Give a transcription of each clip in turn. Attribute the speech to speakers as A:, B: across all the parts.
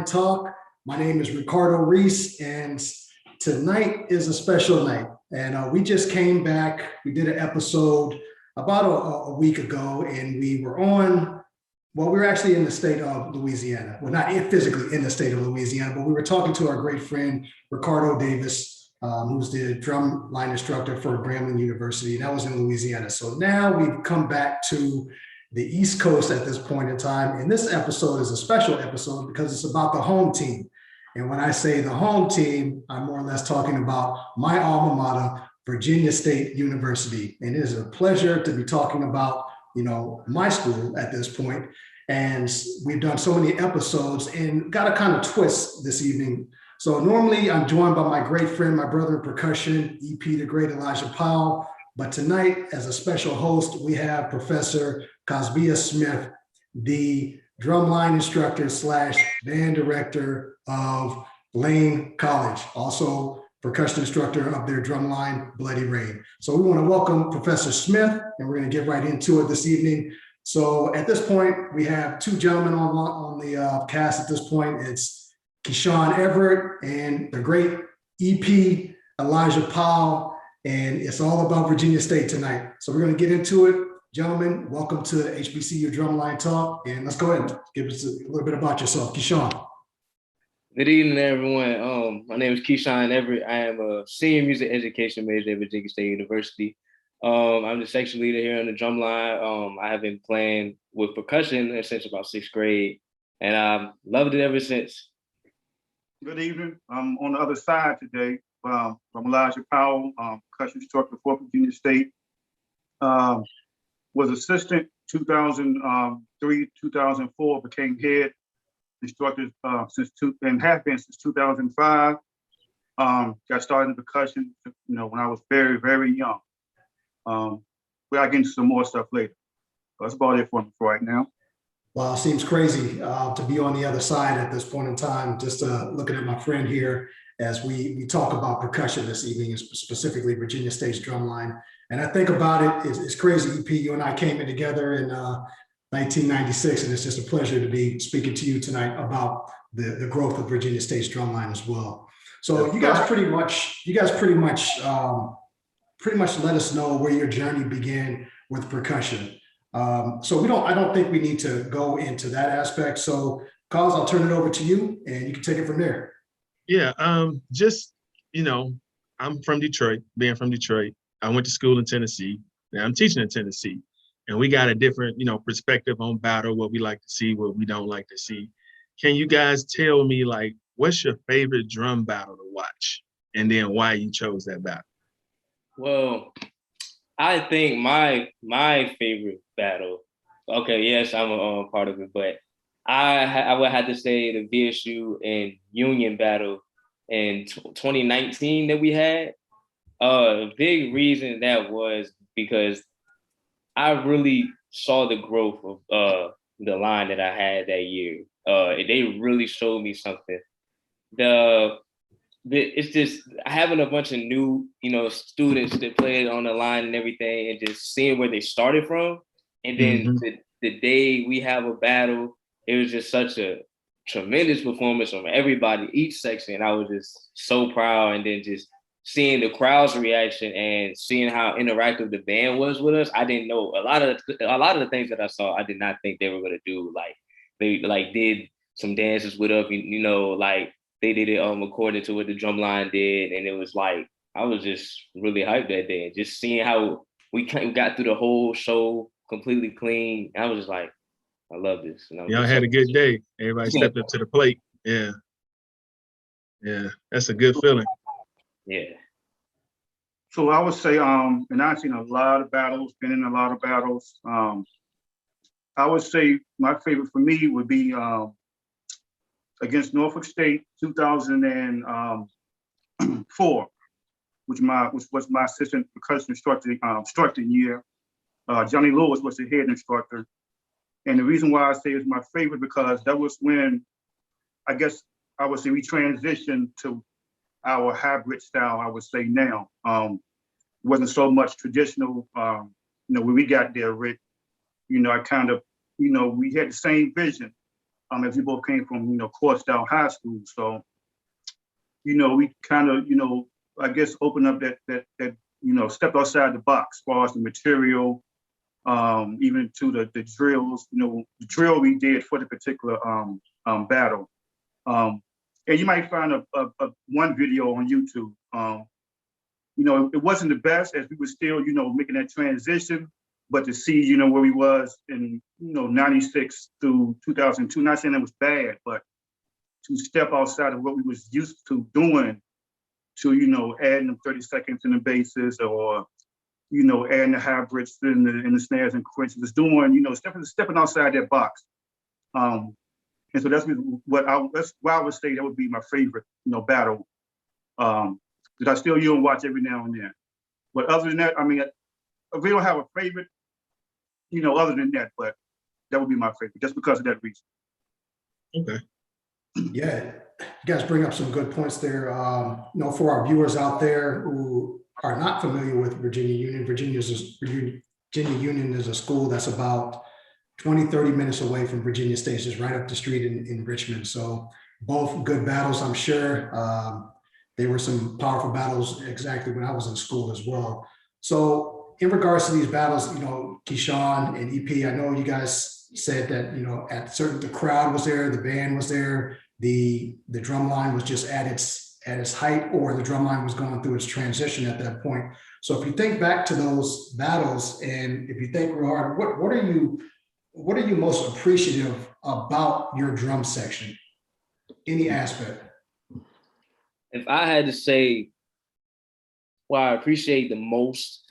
A: Talk. My name is Ricardo Reese, and tonight is a special night. And we just came back. We did an episode about a week ago, and we were actually in the state of Louisiana. Well, not physically in the state of Louisiana, but we were talking to our great friend, Ricardo Davis, who's the drumline instructor for Grambling University, and that was in Louisiana. So now we've come back to the East Coast at this point in time. And this episode is a special episode because it's about the home team. And when I say the home team, I'm more or less talking about my alma mater, Virginia State University. And it is a pleasure to be talking about, my school at this point. And we've done so many episodes and got a kind of twist this evening. So normally I'm joined by my great friend, my brother in percussion, EP, the great Elisha Powell. But tonight, as a special host, we have Professor Cozbia Smith, the drumline instructor / band director of Lane College, also percussion instructor of their drumline, Bloody Rain. So we want to welcome Professor Smith, and we're going to get right into it this evening. So at this point, we have two gentlemen on the cast at this point. It's Keshawn Everett and the great EP, Elisha Powell. And it's all about Virginia State tonight. So we're going to get into it. Gentlemen, welcome to HBCU Drumline Talk. And let's go ahead and give us a little bit about yourself. Keshawn.
B: Good evening, everyone. My name is Keshawn Everett. I am a senior music education major at Virginia State University. I'm the section leader here on the drumline. I have been playing with percussion since about sixth grade, and I've loved it ever since.
C: Good evening. I'm on the other side today. From Elisha Powell, percussion instructor for Virginia State. Was assistant 2003, 2004, became head instructor and have been since 2005. Got started in percussion, when I was very, very young. We'll get into some more stuff later. That's about it for me for right now.
A: Well, it seems crazy to be on the other side at this point in time. Just looking at my friend here as we talk about percussion this evening, specifically Virginia State's drumline. And I think about it, it's crazy, EP, you and I came in together in 1996, and it's just a pleasure to be speaking to you tonight about the growth of Virginia State's drumline as well. So you guys pretty much let us know where your journey began with percussion. So I don't think we need to go into that aspect. So Cos, I'll turn it over to you and you can take it from there.
D: Yeah, I'm from Detroit, being from Detroit. I went to school in Tennessee. Now I'm teaching in Tennessee. And we got a different, perspective on battle, what we like to see, what we don't like to see. Can you guys tell me, what's your favorite drum battle to watch? And then why you chose that battle?
B: Well, I think my favorite battle, okay, yes, I'm a part of it, but I would have to say the VSU and Union battle in 2019 that we had. A big reason that was because I really saw the growth of the line that I had that year. They really showed me something. It's just having a bunch of new, students that played on the line and everything, and just seeing where they started from. And then the day we have a battle, it was just such a tremendous performance from everybody, each section. I was just so proud. And then just seeing the crowd's reaction and seeing how interactive the band was with us, I didn't know a lot of the things that I saw. I did not think they were gonna do. They did some dances with us, they did it according to what the drumline did, and it was I was just really hyped that day. And just seeing how we got through the whole show completely clean, I was just like, I love this.
D: Y'all had a good day. Everybody stepped up to the plate. Yeah. Yeah, that's a good feeling.
B: Yeah.
C: So I would say, and I've seen a lot of battles, been in a lot of battles. I would say my favorite for me would be against Norfolk State 2004, which was my assistant percussion instructor year. Johnny Lewis was the head instructor. And the reason why I say it's my favorite because that was when, I guess I would say we transitioned to our hybrid style, I would say now. Wasn't so much traditional, when we got there, Rick, I kind of, we had the same vision as we both came from, court style high school. So, we kind of, I guess opened up that stepped outside the box as far as the material, even to the drills, the drill we did for the particular battle. And you might find a one video on YouTube. It wasn't the best as we were still, making that transition, but to see, where we was in, 96 through 2002, not saying it was bad, but to step outside of what we was used to doing to, adding them 30 seconds in the basses or, adding the hybrids in the snares and quinces, doing, stepping outside that box. And so that's why I would say that would be my favorite, battle. Because I still watch every now and then. But other than that, I mean, we don't have a favorite, other than that, but that would be my favorite, just because of that reason.
D: Okay.
A: Yeah, you guys bring up some good points there. For our viewers out there who are not familiar with Virginia Union, Virginia Union is a school that's about 20, 30 minutes away from Virginia State, just right up the street in Richmond. So both good battles, I'm sure. There were some powerful battles exactly when I was in school as well. So in regards to these battles, Keshawn and EP, I know you guys said that, the crowd was there, the band was there, the drum line was just at its height, or the drum line was going through its transition at that point. So if you think back to those battles, and if you think real hard, what are you most appreciative about your drum section? Any aspect?
B: If I had to say what I appreciate the most,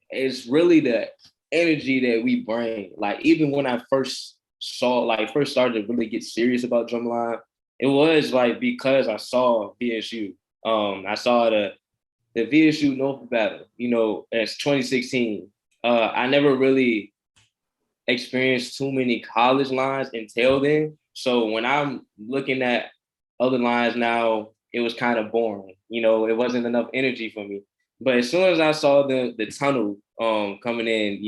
B: it's really the energy that we bring. Like, even when I first started to really get serious about drumline, it was like because I saw VSU. I saw the VSU Norfolk battle, as 2016. I never really experienced too many college lines until then. So when I'm looking at other lines now, it was kind of boring. It wasn't enough energy for me. But as soon as I saw the tunnel coming in,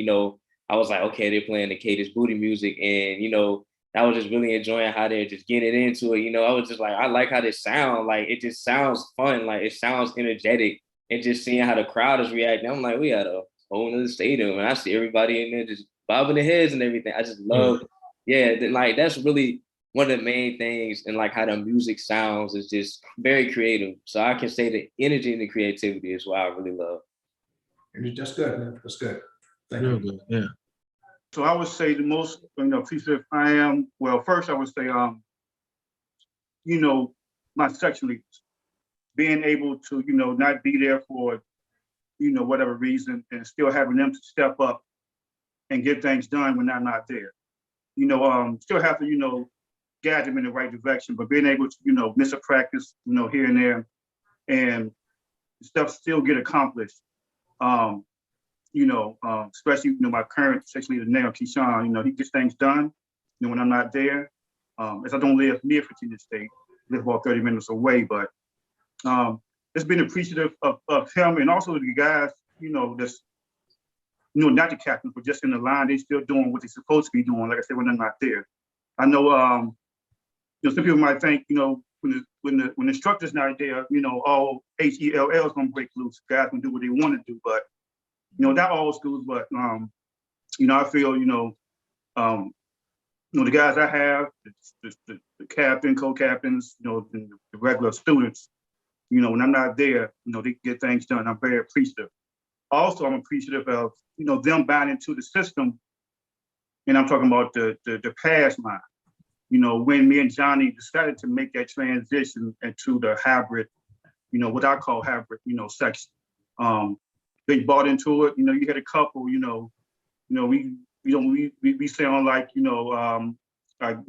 B: I was like, okay, they're playing the Cadence Booty music. And, I was just really enjoying how they're just getting into it. I was just like, I like how this sound. Like, it just sounds fun. Like, it sounds energetic. And just seeing how the crowd is reacting, I'm like, we had a whole nother stadium. And I see everybody in there just bobbing their heads and everything. I just love, like, that's really one of the main things, and like how the music sounds is just very creative. So I can say the energy and the creativity is what I really love.
A: That's good, man. That's good. Thank you.
D: Good. Yeah.
C: So I would say the most, appreciative I am, well, first I would say, my section leaders, being able to, not be there for, whatever reason, and still having them to step up and get things done when I'm not there. Still have to, guide them in the right direction, but being able to, miss a practice, here and there, and stuff still get accomplished. Especially, my current section leader now, Keshawn, he gets things done, when I'm not there. As I don't live near Virginia State, I live about 30 minutes away, but it's been appreciative of him, and also the guys, that's, not the captains, but just in the line, they still doing what they're supposed to be doing, like I said, when I'm not there. I know, some people might think, when the instructor's not there, all HELL is gonna break loose. Guys can do what they want to do, but not all schools. But I feel, the guys I have, the captain, co-captains, the regular students, when I'm not there, they get things done. I'm very appreciative. Also, I'm appreciative of them buying into the system, and I'm talking about the past line. When me and Johnny decided to make that transition into the hybrid, what I call hybrid, section. They bought into it. You had a couple, we sound like, the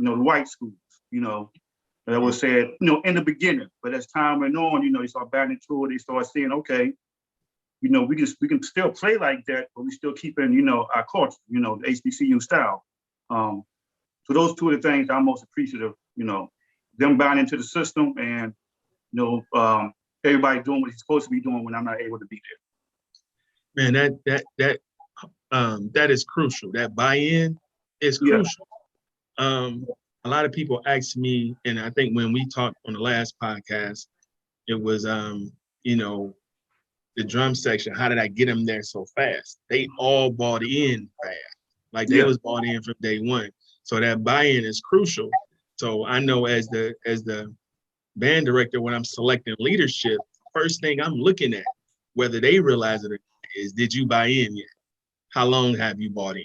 C: white schools, that was said, in the beginning. But as time went on, they start buying into it. They start saying, okay, we can still play like that, but we still keeping, our culture, the HBCU style. So those two are the things I'm most appreciative, them buying into the system, and, everybody doing what he's supposed to be doing when I'm not able to be
D: Man, that is crucial. That buy-in is crucial. A a lot of people ask me, and I think when we talked on the last podcast, it was, you know, the drum section, how did I get them there so fast? They all bought in fast. Like they was bought in from day one. So that buy-in is crucial. So I know as the band director, when I'm selecting leadership, first thing I'm looking at, whether they realize it or not, is, did you buy in yet? How long have you bought in?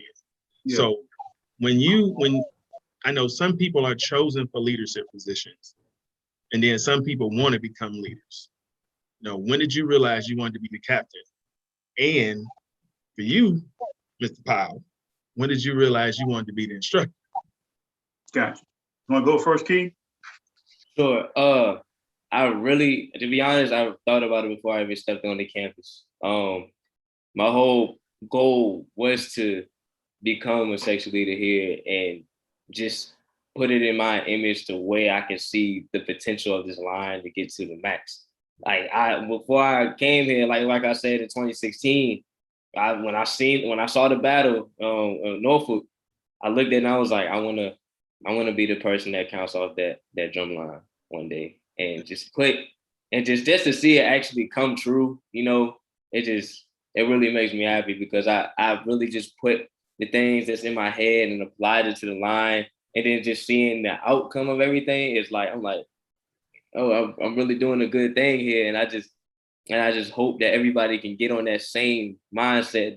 D: Yeah. So when I know some people are chosen for leadership positions, and then some people want to become leaders. You know, when did you realize you wanted to be the captain? And for you, Mr. Powell, when did you realize you wanted to be the instructor?
C: Gotcha. You want to go first, Key?
B: Sure. I really, to be honest, I thought about it before I even stepped on the campus. My whole goal was to become a section leader here and just put it in my image the way I can see the potential of this line to get to the max. Like before I came here, like I said in 2016, when I saw the battle Norfolk, I looked at it and I was like, I wanna be the person that counts off that drum line one day and just click and just to see it actually come true, you know, it really makes me happy because I really just put the things that's in my head and applied it to the line, and then just seeing the outcome of everything is like, I'm like, oh, I'm really doing a good thing here. And I just hope that everybody can get on that same mindset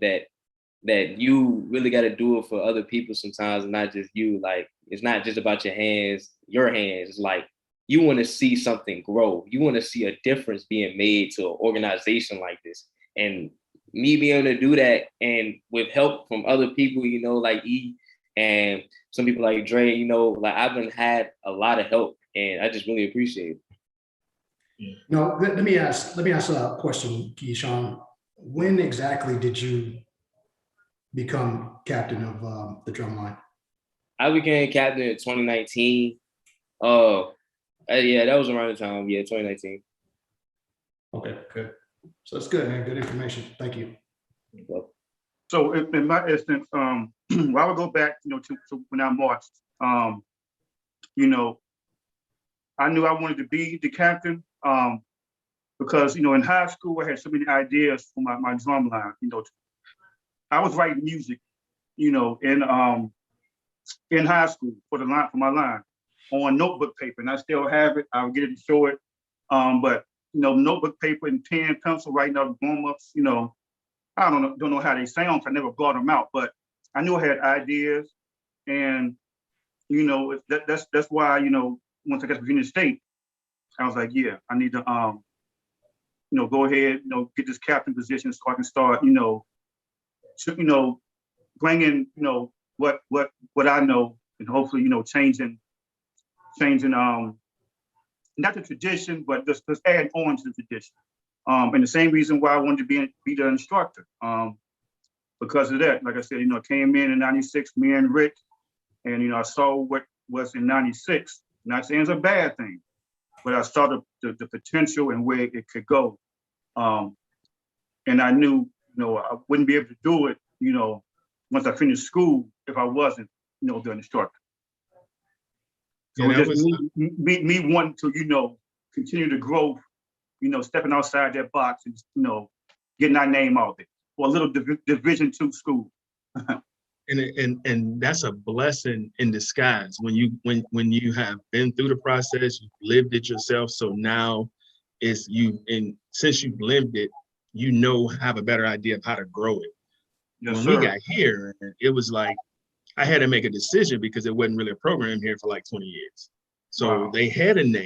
B: that you really got to do it for other people sometimes, and not just you. Like, it's not just about your hands. It's like, you want to see something grow. You want to see a difference being made to an organization like this. And me being able to do that, and with help from other people, you know, like E and some people like Dre, you know, like I've had a lot of help, and I just really appreciate it.
A: No, let me ask a question, Keshawn. When exactly did you become captain of the Drumline?
B: I became captain in 2019. Yeah, that was around the time. Yeah, 2019.
A: Okay, good. So that's good, man. Good information. Thank you.
C: So in my instance, well, I would go back, you know, to when I marched. You know, I knew I wanted to be the captain because, you know, in high school I had so many ideas for my drum line. You know, I was writing music, you know, in high school for my line on notebook paper, and I still have it. I'll get it to show it. But you know, notebook paper and pen, pencil, writing out warm-ups. You know, I don't know how they sound. I never brought them out, but I knew I had ideas, and you know, that's why, you know, once I got to Virginia State, I was like, yeah, I need to you know, go ahead, you know, get this captain position so I can start, you know, bringing, you know, what I know, and hopefully, you know, changing not the tradition, but just add on to the tradition. And the same reason why I wanted to be the instructor, because of that. Like I said, you know, I came in '96, me and Rick, and you know, I saw what was in '96. Not saying it's a bad thing, but I saw the potential and where it could go. And I knew, you know, I wouldn't be able to do it, you know, once I finished school if I wasn't, you know, the instructor. So yeah, it just me wanting to, you know, continue to grow, you know, stepping outside that box and, you know, getting our name out there for a little Division II school.
D: And that's a blessing in disguise when you have been through the process, you've lived it yourself. So now it's you, and since you've lived it, you know, have a better idea of how to grow it. Yes, when we got here, it was like I had to make a decision because it wasn't really a program here for like 20 years. So They had a name,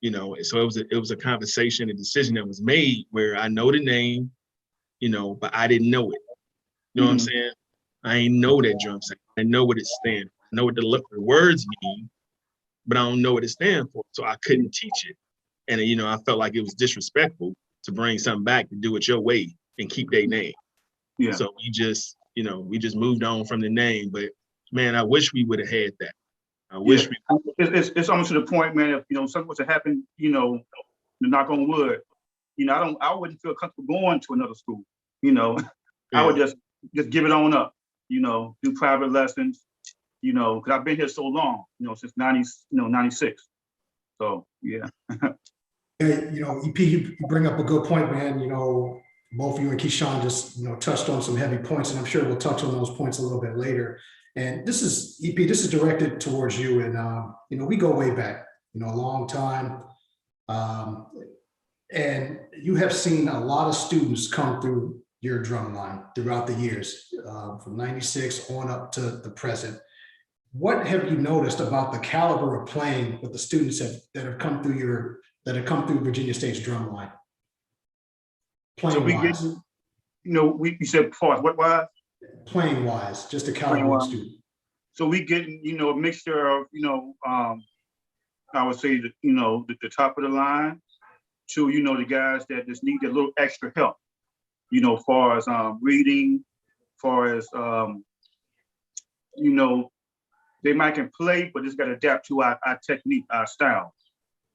D: you know, so it was a conversation, a decision that was made where I know the name, you know, but I didn't know it. You know what I'm saying? I ain't know that drum section. I know what it stands for. I know what the words mean, but I don't know what it stands for. So I couldn't teach it. And, you know, I felt like it was disrespectful to bring something back to do it your way and keep their name. Yeah. So we just moved on from the name. But man, I wish we would have had that. I wish we.
C: It's almost to the point, man. If you know something was to happen, you know, to knock on wood, you know, I wouldn't feel comfortable going to another school. You know, I would just give it on up. You know, do private lessons, you know, because I've been here so long, you know, since 96. So yeah.
A: Hey, you know, EP, you bring up a good point, man. You know, both you and Keshawn just, you know, touched on some heavy points, and I'm sure we'll touch on those points a little bit later. And this is, EP, this is directed towards you. And, you know, we go way back, you know, a long time. And you have seen a lot of students come through your drum line throughout the years, from 96 on up to the present. What have you noticed about the caliber of playing with the students that have come through Virginia State's Drumline? Playing
C: So we
A: wise.
C: get, you know, you said pause, what wise?
A: Playing wise, just the caliber of student.
C: So we getting, you know, a mixture of, you know, I would say, you know, the top of the line to, you know, the guys that just need a little extra help, you know, far as reading, far as, you know, they might can play, but it's got to adapt to our technique, our style.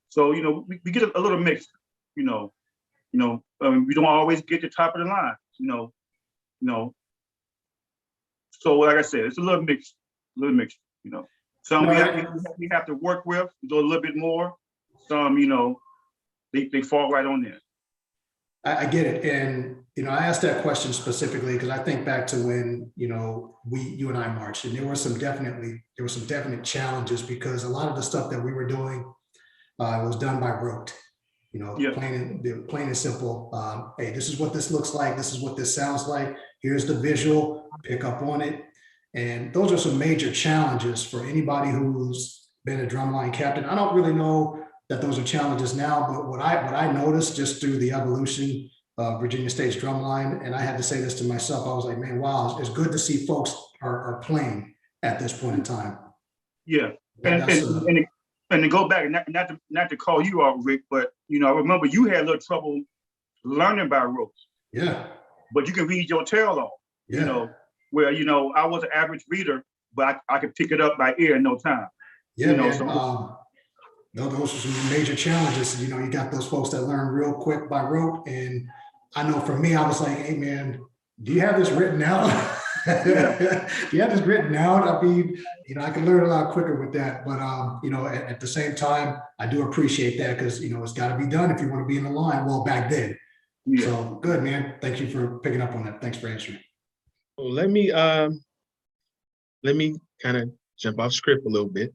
C: So, you know, we get a little mix, you know, we don't always get the top of the line, you know. So like I said, it's a little mix, you know. Some we have to work with, do a little bit more. Some, you know, they fall right on there.
A: I get it. And, you know, I asked that question specifically because I think back to when, you know, you and I marched, and there were some definite challenges because a lot of the stuff that we were doing was done by rote, you know,
C: Yeah.
A: plain and simple. Hey, this is what this looks like. This is what this sounds like. Here's the visual, pick up on it. And those are some major challenges for anybody who's been a drumline captain. I don't really know that those are challenges now, but what I noticed just through the evolution of Virginia State's Drumline, and I had to say this to myself, I was like, man, wow, it's good to see folks are playing at this point in time.
C: Yeah, and to go back, not to call you out, Rick, but you know, I remember you had a little trouble learning by rote.
A: Yeah.
C: But you can read your tail off.
A: Yeah.
C: You know, where you know I was an average reader, but I could pick it up by ear in no time.
A: Yeah,
C: you know,
A: man. No, those are some major challenges. You know, you got those folks that learn real quick by rote. And I know for me, I was like, hey, man, do you have this written out?
C: Yeah.
A: Do you have this written out? I mean, you know, I can learn a lot quicker with that. But, you know, at the same time, I do appreciate that because, you know, it's got to be done if you want to be in the line. Well, back then. Yeah. So good, man. Thank you for picking up on that. Thanks for answering.
D: Well, let me kind of jump off script a little bit.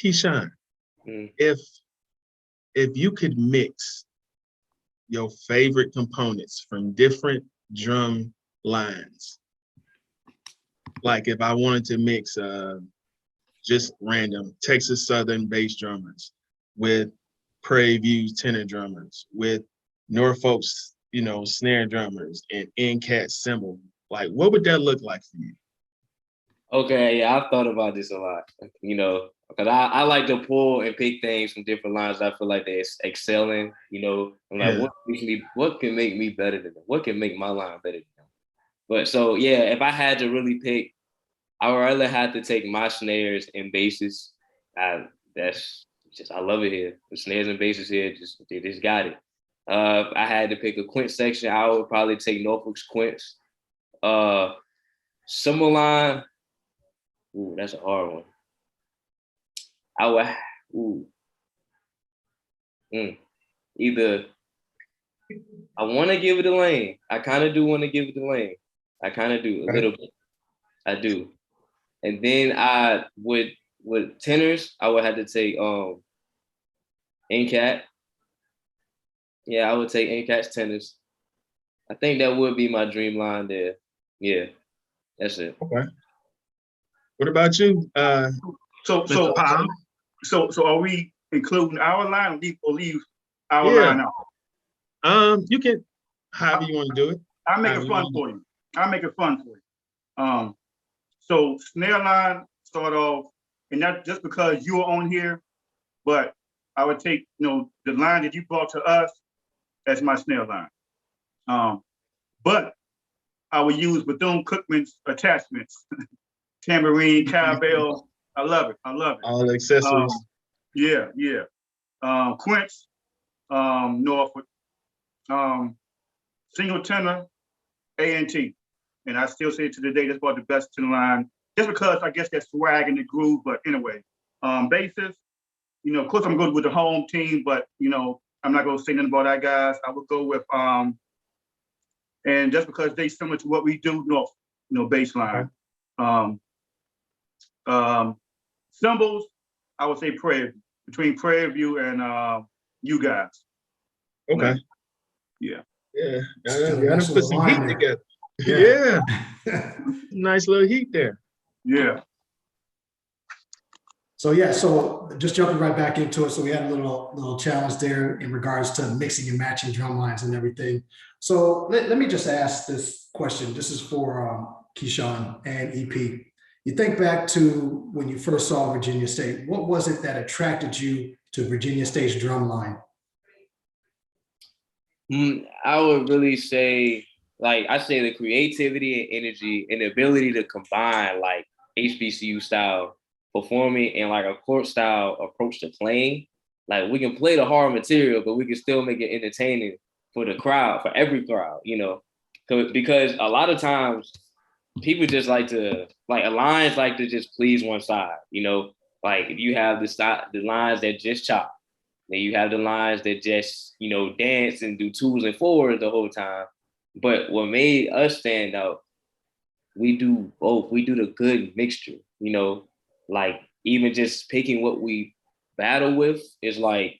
D: Keshawn, if you could mix your favorite components from different drum lines, like if I wanted to mix just random Texas Southern bass drummers with Prairie View tenor drummers, with Norfolk's, you know, snare drummers and NCAT cymbal, like what would that look like for you?
B: Okay, yeah, I've thought about this a lot, you know, because I like to pull and pick things from different lines I feel like they're excelling, you know. I'm like, what can make me better than them? What can make my line better than them? But so, yeah, if I had to really pick, I would rather have to take my snares and basses. That's just, I love it here. The snares and basses here, they just got it. If I had to pick a quint section, I would probably take Norfolk's quints. Cymbal line, ooh, that's a hard one. Either I want to give it a Lane. I kind of do want to give it a Lane. I kind of do a little bit. I do. And then I would, with tenors, I would have to take NCAT. Yeah, I would take NCAT's tenors. I think that would be my dream line there. Yeah, that's it.
D: Okay. What about you?
C: So are we including our line or leave our line out?
D: You can, however you want to do it.
C: I'll make it fun for you. So snare line start off, and not just because you are on here, but I would take, you know, the line that you brought to us as my snare line. But I would use Bethune-Cookman's attachments, tambourine, cowbell. I love it.
D: All the accessories.
C: Yeah. Quints, Norfolk, single tenor, A&T. And I still say to the day, that's about the best tenor line just because I guess that's swag in the groove. But anyway, bassist, you know, of course I'm going with the home team, but you know, I'm not going to say nothing about that, guys. I would go with and just because they similar to what we do, no, you know, bass line. Cymbals, I would say Prairie, between Prairie View and you guys.
D: Okay.
C: Yeah.
D: Yeah.
A: Still a
D: Y'all
A: nice
D: done put
A: little
D: some
A: line
D: heat
A: there.
D: together. Yeah. Nice little heat there.
C: Yeah.
A: So yeah, so just jumping right back into it. So we had a little challenge there in regards to mixing and matching drum lines and everything. So let me just ask this question. This is for Keshawn and EP. You think back to when you first saw Virginia State. What was it that attracted you to Virginia State's drumline?
B: I would really say, like, I say the creativity and energy and the ability to combine like HBCU style performing and like a court style approach to playing. Like, we can play the hard material, but we can still make it entertaining for the crowd, for every crowd, you know, because a lot of times people just like to, like, lines like to just please one side, you know, like if you have the lines that just chop, then you have the lines that just, you know, dance and do twos and fours the whole time. But what made us stand out, we do both. We do the good mixture, you know, like even just picking what we battle with is like,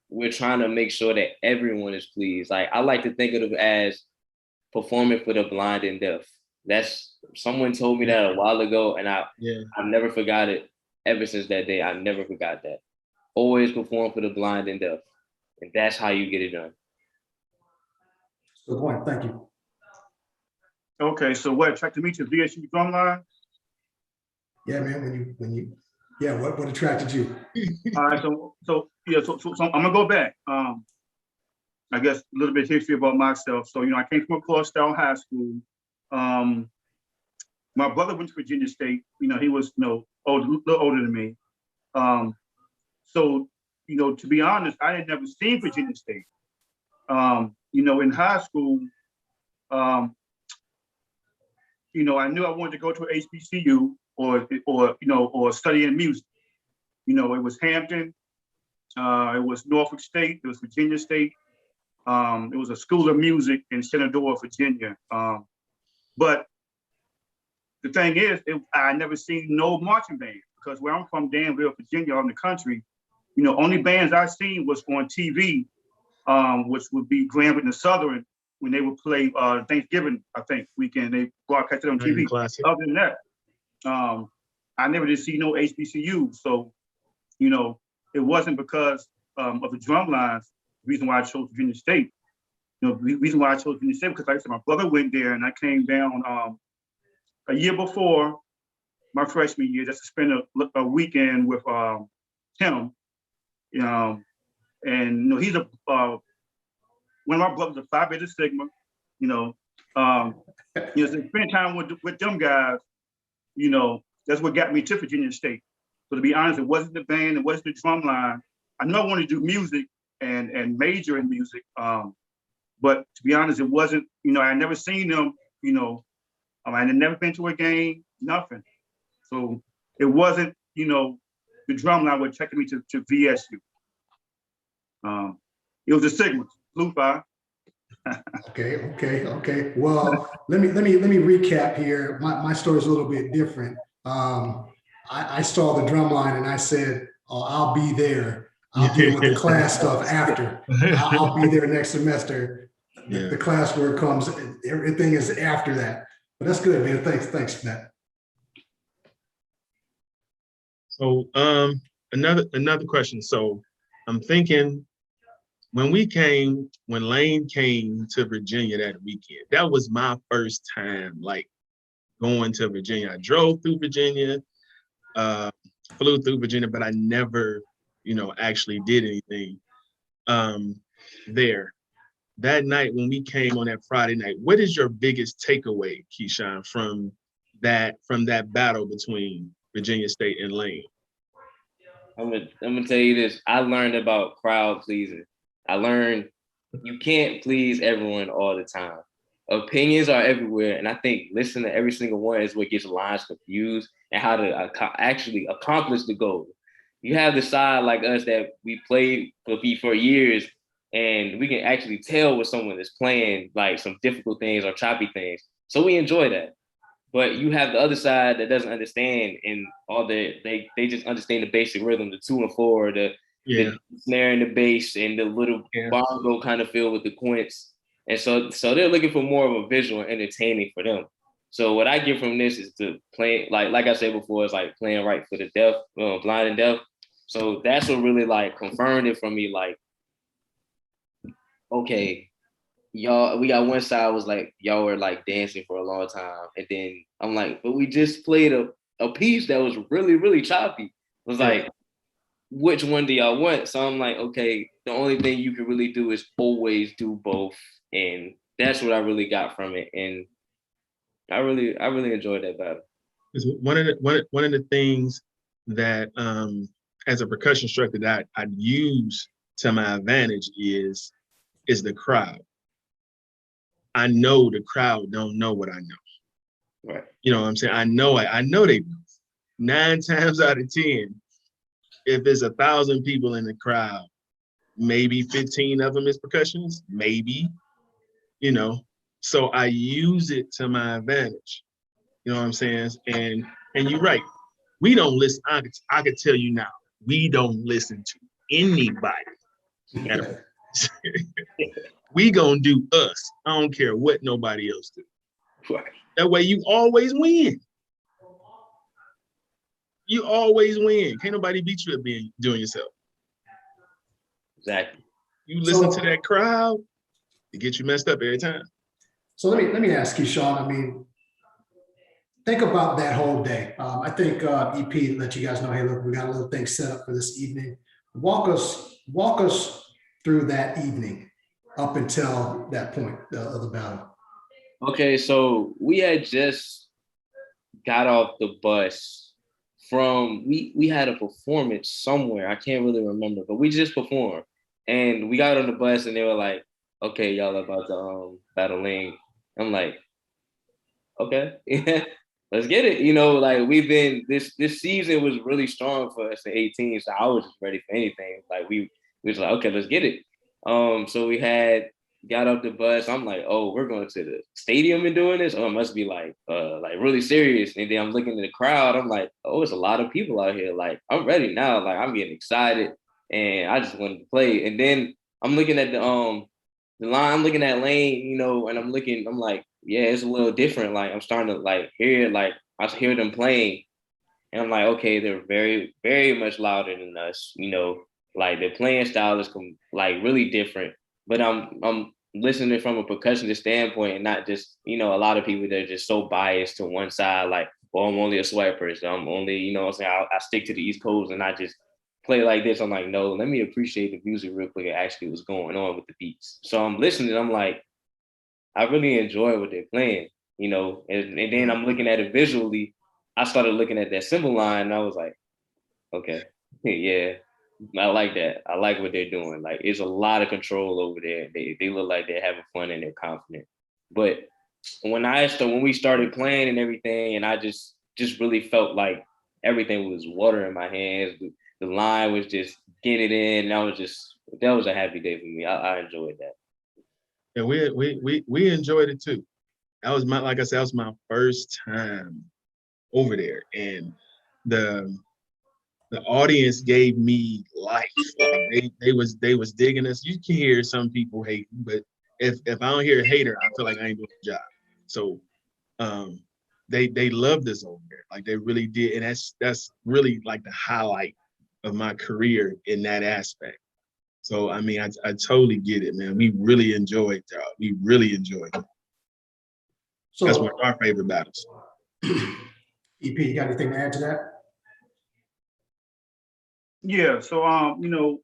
B: we're trying to make sure that everyone is pleased. Like, I like to think of it as performing for the blind and deaf. That's, someone told me that a while ago, and I've never forgot it ever since that day. I never forgot that. Always perform for the blind and deaf. And that's how you get it done.
A: Good point. Thank you.
C: Okay, so what attracted me to VSU Drumline?
A: Yeah, man. What attracted you?
C: All right, so I'm gonna go back. I guess a little bit of history about myself. So, you know, I came from a Clarkstown high school. My brother went to Virginia State. You know, he was, you know, a little older than me. So, you know, to be honest, I had never seen Virginia State. You know, in high school, you know, I knew I wanted to go to HBCU or study in music. You know, it was Hampton, it was Norfolk State, it was Virginia State. It was a school of music in Shenandoah, Virginia. But the thing is, I never seen no marching band, because where I'm from, Danville, Virginia, out in the country, you know, only bands I seen was on TV, which would be Grambling and Southern, when they would play Thanksgiving, I think, weekend. They broadcasted on TV.
D: Classic.
C: Other than that, I never did see no HBCU. So, you know, it wasn't because of the drum lines, the reason why I chose Virginia State. You know, the reason why I chose Virginia State, because like I said, my brother went there, and I came down a year before my freshman year just to spend a weekend with him. And you know, he's one of my brothers, a Phi Beta Sigma. You know, so spending time with them guys, you know, that's what got me to Virginia State. So to be honest, it wasn't the band, it wasn't the drum line. I know I wanted to do music and major in music, but to be honest, it wasn't. You know, I had never seen them. You know, I had never been to a game, nothing. So it wasn't, you know, the drum line would attract me to VSU. It was the Sigmas, Blue Phi.
A: Okay. Well, let me recap here. My story is a little bit different. I saw the drum line and I said, "Oh, I'll be there. I'll deal with the class stuff after. I'll be there next semester. The classwork comes. Everything is after that." But that's good, man. Thanks, Matt.
D: So another question. So I'm thinking, when Lane came to Virginia that weekend, that was my first time like going to Virginia. I drove through Virginia, flew through Virginia, but I never, you know, actually did anything there. That night when we came on that Friday night, what is your biggest takeaway, Keshawn, from that battle between Virginia State and Lane?
B: I'm gonna tell you this. I learned about crowd pleasing. I learned you can't please everyone all the time. Opinions are everywhere, and I think listening to every single one is what gets lines confused and how to actually accomplish the goal. You have the side like us that we played for years, and we can actually tell when someone is playing like some difficult things or choppy things. So we enjoy that. But you have the other side that doesn't understand, and all they just understand the basic rhythm, the 2 and 4, the snare and the bass, and the little bongo kind of feel with the quints. And so they're looking for more of a visual and entertaining for them. So what I get from this is to play, like I said before, it's like playing right for the deaf, blind and deaf. So that's what really like confirmed it for me. Like, okay, y'all, we got one side was like, y'all were like dancing for a long time. And then I'm like, but we just played a piece that was really, really choppy. It was like, which one do y'all want? So I'm like, okay, the only thing you can really do is always do both. And that's what I really got from it. And I really enjoyed that battle.
D: One of the things that as a percussion instructor that I'd use to my advantage is the crowd. I know the crowd don't know what I know.
B: Right.
D: You know what I'm saying? I know they know. 9 times out of 10, if there's 1,000 people in the crowd, maybe 15 of them is percussionists, maybe, you know. So I use it to my advantage. You know what I'm saying? And you're right. We don't listen. I could tell you now, we don't listen to anybody. We gonna do us. I don't care what nobody else do.
B: Right.
D: That way you always win. You always win. Can't nobody beat you at doing yourself.
B: Exactly.
D: You listen to that crowd, it gets you messed up every time.
A: So let me ask you, Sean. I mean, think about that whole day. I think EP let you guys know, hey, look, we got a little thing set up for this evening. Walk us through that evening up until that point of the battle.
B: Okay, so we had just got off the bus from we had a performance somewhere. I can't really remember, but we just performed. And we got on the bus and they were like, okay, y'all about to battle Ling. I'm like, okay, let's get it. You know, like we've been this season was really strong for us at 18. So I was just ready for anything. Like we was like, okay, let's get it. So we got off the bus. I'm like, oh, we're going to the stadium and doing this. Oh, it must be like really serious. And then I'm looking at the crowd. I'm like, oh, it's a lot of people out here. Like, I'm ready now. Like, I'm getting excited, and I just wanted to play. And then I'm looking at the line. I'm looking at Lane, you know, and I'm like, yeah, it's a little different. Like, I'm starting to like hear it. Like, I hear them playing, and I'm like, okay, they're very, very much louder than us. You know, like their playing style is like really different. But I'm listening from a percussionist standpoint, and not just, you know, a lot of people that are just so biased to one side, like, well, I'm only a swiper, so I'm only, you know what I'm saying, I stick to the East Coast and I just play like this. I'm like, no, let me appreciate the music real quick and actually what's going on with the beats. So I'm listening, I'm like, I really enjoy what they're playing, you know, and then I'm looking at it visually. I started looking at that cymbal line and I was like, okay, yeah, I like that. I like what they're doing. Like, it's a lot of control over there. They look like they're having fun and they're confident. But when we started playing and everything, and I just really felt like everything was water in my hands. The line was just getting it in. And that was a happy day for me. I enjoyed that.
D: Yeah, we enjoyed it too. That was like I said, that was my first time over there, and the audience gave me life. Like they was digging us. You can hear some people hating, but if I don't hear a hater, I feel like I ain't doing the job. So they loved us over there. Like they really did. And that's really like the highlight of my career in that aspect. So I mean, I totally get it, man. We really enjoyed that. We really enjoyed it. So that's one of our favorite battles.
A: EP, you got anything to add to that?
C: Yeah, so you know,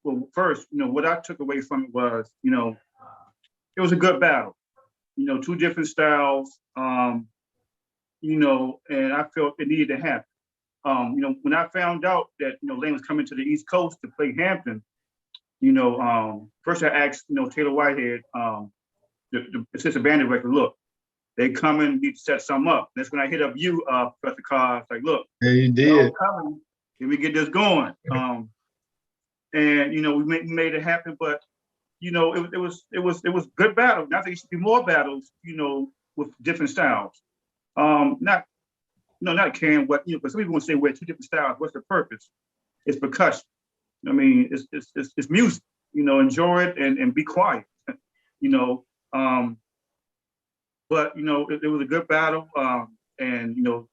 C: well, first, you know, what I took away from it was, you know, it was a good battle. You know, 2 different styles. You know, and I felt it needed to happen. You know, when I found out that, you know, Lane was coming to the East Coast to play Hampton, you know, first I asked, you know, Taylor Whitehead, the assistant band director, look, they coming, need to set some up. That's when I hit up you, Professor Coz, like, look,
D: Yeah, you
C: y'all
D: did.
C: coming, can we get this going? And you know, we made it happen, but you know, it was good battle. I think it should be more battles, you know, with different styles. Not caring what, you know, but some people want to say we're two different styles. What's the purpose? It's percussion. I mean, it's music, you know, enjoy it and be quiet, you know. But you know, it was a good battle. And you know,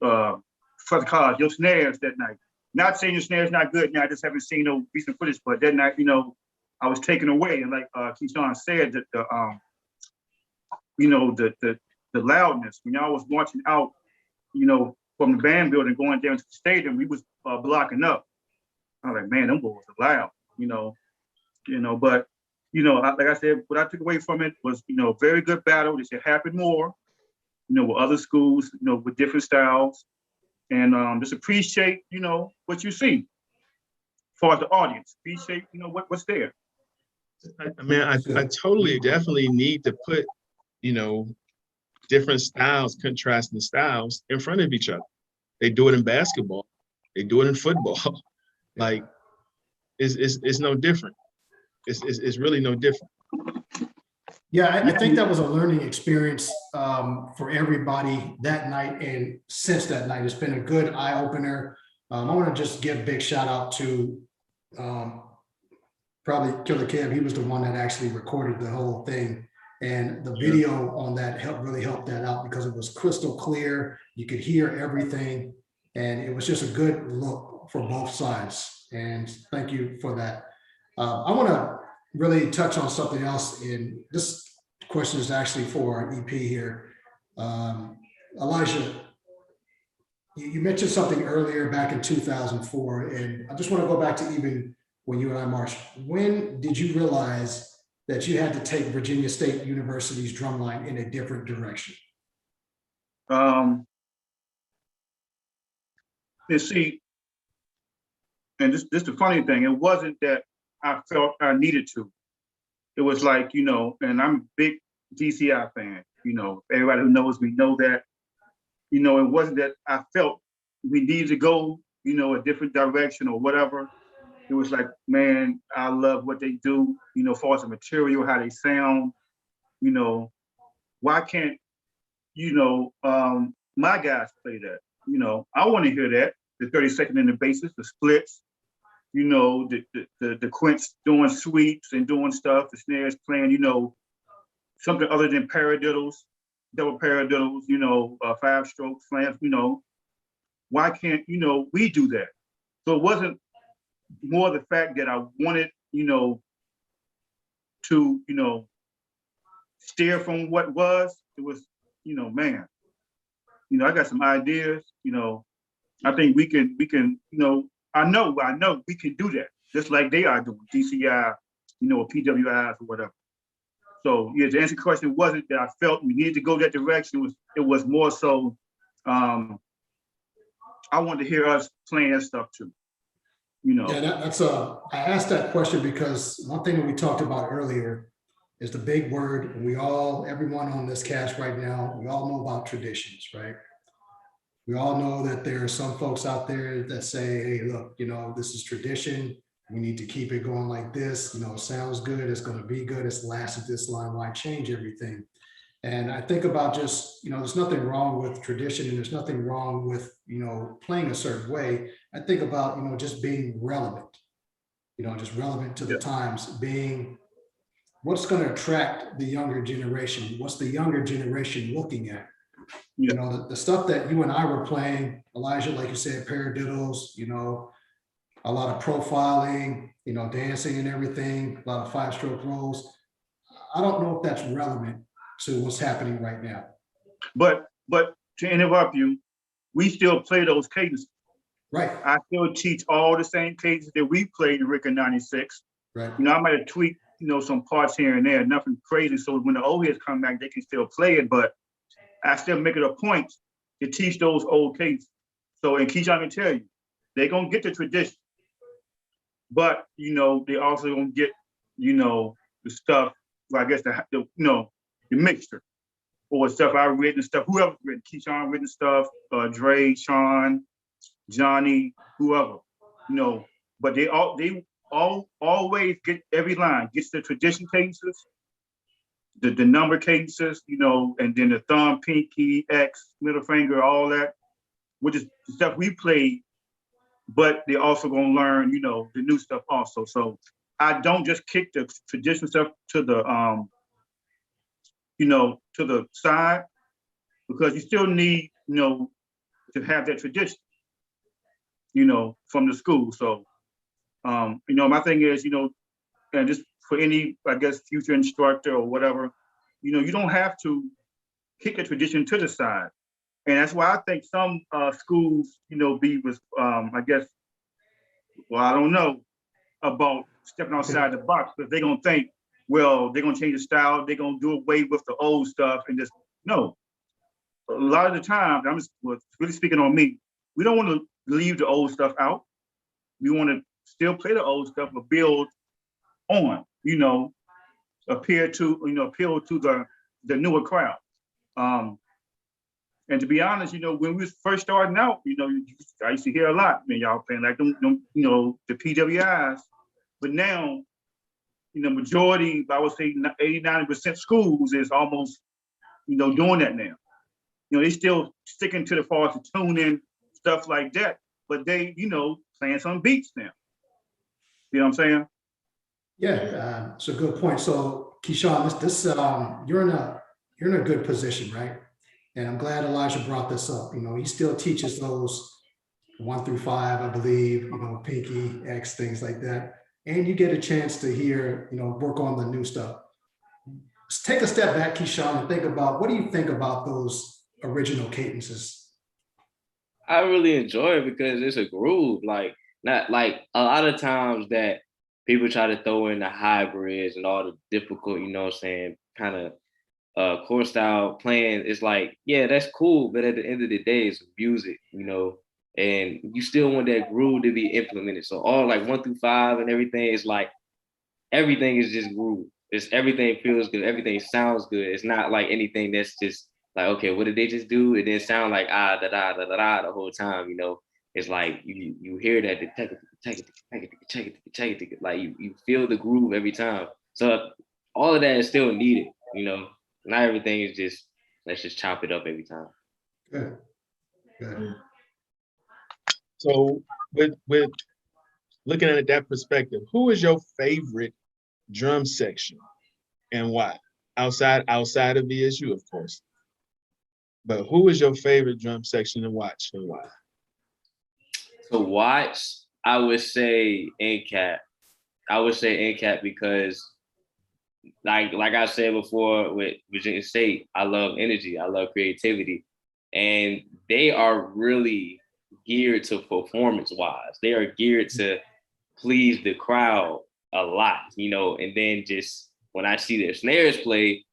C: for the cause, your snares that night. Not saying your snares not good now, I just haven't seen no recent footage, but that night, you know, I was taken away. And like Keshawn said, that you know, the loudness, when y'all was marching out, you know, from the band building going down to the stadium, we was blocking up. I was like, man, them boys are loud, you know, but, you know, like I said, what I took away from it was, you know, very good battle. It should happen more, you know, with other schools, you know, with different styles. And just appreciate, you know, what you see as far as the audience. Appreciate, you know, what's there.
D: I mean, I totally, definitely need to put, you know, different styles, contrasting styles in front of each other. They do it in basketball. They do it in football. Like, it's no different. It's really no different.
A: Yeah, I think that was a learning experience for everybody that night. And since that night, it's been a good eye opener. I want to just give a big shout out to probably Killer Kev. He was the one that actually recorded the whole thing. And the video on that really helped that out because it was crystal clear. You could hear everything. And it was just a good look for both sides. And thank you for that. I want to really touch on something else. And this question is actually for our EP here. Elijah, you mentioned something earlier back in 2004. And I just want to go back to even when you and I marched. When did you realize that you had to take Virginia State University's drumline in a different direction?
C: You see, and this the funny thing, it wasn't that I felt I needed to. It was like, you know, and I'm a big DCI fan, you know, everybody who knows me know that, you know, it wasn't that I felt we needed to go, you know, a different direction or whatever. It was like, man, I love what they do, you know, as far as the material, how they sound, you know, why can't, you know, my guys play that? You know, I want to hear that, the 32nd in the basses, the splits, you know, the quints doing sweeps and doing stuff, the snares playing, you know, something other than paradiddles, double paradiddles, you know, 5-stroke slams, you know, why can't, you know, we do that? So it wasn't more the fact that I wanted, you know, to, you know, steer from what was. It was, you know, man, you know, I got some ideas, you know, I think we can, you know, I know we can do that, just like they are doing, DCI, you know, or PWIs or whatever. So yeah, to answer the question, it wasn't that I felt we needed to go that direction. It was more so, I wanted to hear us playing that stuff too. You know.
A: Yeah, I asked that question because one thing that we talked about earlier is the big word. Everyone on this cast right now, we all know about traditions, right? We all know that there are some folks out there that say, hey, look, you know, this is tradition. We need to keep it going like this. You know, it sounds good. It's going to be good. It's lasted this long. Why change everything? And I think about just, you know, there's nothing wrong with tradition and there's nothing wrong with, you know, playing a certain way. I think about, you know, just being relevant, you know, just relevant to the times, being what's going to attract the younger generation. What's the younger generation looking at? You know, the stuff that you and I were playing, Elijah, like you said, paradiddles, you know, a lot of profiling, you know, dancing and everything, a lot of 5-stroke rolls. I don't know if that's relevant to what's happening right now. But
C: to interrupt you, we still play those cadences.
A: Right.
C: I still teach all the same cadences that we played in Ricker 96.
A: Right.
C: You know, I might have tweaked, you know, some parts here and there, nothing crazy. So when the old heads come back, they can still play it, but I still make it a point to teach those old cadences. So, and Keshawn can tell you, they're gonna get the tradition, but you know, they also gonna get, you know, the stuff, well, I guess the you know, the mixture. or stuff I've written, stuff whoever's written, Keshawn written stuff, Dre, Sean, Johnny, whoever, you know. But they always get every line, gets the tradition cadences, the number cadences, you know, and then the thumb, pinky, X, middle finger, all that, which is the stuff we played, but they're also gonna learn, you know, the new stuff also. So I don't just kick the tradition stuff to the, you know, to the side, because you still need, you know, to have that tradition, you know, from the school. So, you know, my thing is, you know, and just for any, I guess, future instructor or whatever, you know, you don't have to kick a tradition to the side. And that's why I think some schools, you know, I guess, well, I don't know about stepping outside the box, but they're gonna think, well, they're gonna change the style, they're gonna do away with the old stuff and just, no. A lot of the time, I'm just really speaking on me, we don't want to leave the old stuff out. We want to still play the old stuff, but build on, you know, appeal to the newer crowd. And to be honest, you know, when we was first starting out, you know, I used to hear a lot, man, y'all playing like them, you know, the PWIs. But now, you know, majority, I would say 80–90% schools is almost, you know, doing that now. You know, they still sticking to the far to tune in, stuff like that, but they, you know, playing some beats now. You know what I'm saying?
A: Yeah, it's a good point. So Keshawn, you're in a good position, right? And I'm glad Elijah brought this up. You know, he still teaches those 1 through 5, I believe, you know, pinky, X, things like that. And you get a chance to hear, you know, work on the new stuff. Let's take a step back, Keshawn, and think about, what do you think about those original cadences?
B: I really enjoy it because it's a groove. Like, not like a lot of times that people try to throw in the hybrids and all the difficult, you know what I'm saying, kind of core style playing. It's like, yeah, that's cool, but at the end of the day, it's music, you know, and you still want that groove to be implemented. So all like 1 through 5 and everything is like, everything is just groove. It's everything feels good, everything sounds good. It's not like anything that's just like, okay, what did they just do? It didn't sound like da da da da da the whole time, you know. It's like you hear that like you feel the groove every time. So all of that is still needed, you know. Not everything is just, let's just chop it up every time.
A: Good. Good.
D: So with looking at it that perspective, who is your favorite drum section and why? Outside of VSU, of course. But who is your favorite drum section to watch and why?
B: To watch, I would say NCAT. I would say NCAT because like I said before with Virginia State, I love energy, I love creativity. And they are really geared to performance-wise. They are geared to please the crowd a lot, you know, and then just when I see their snares play,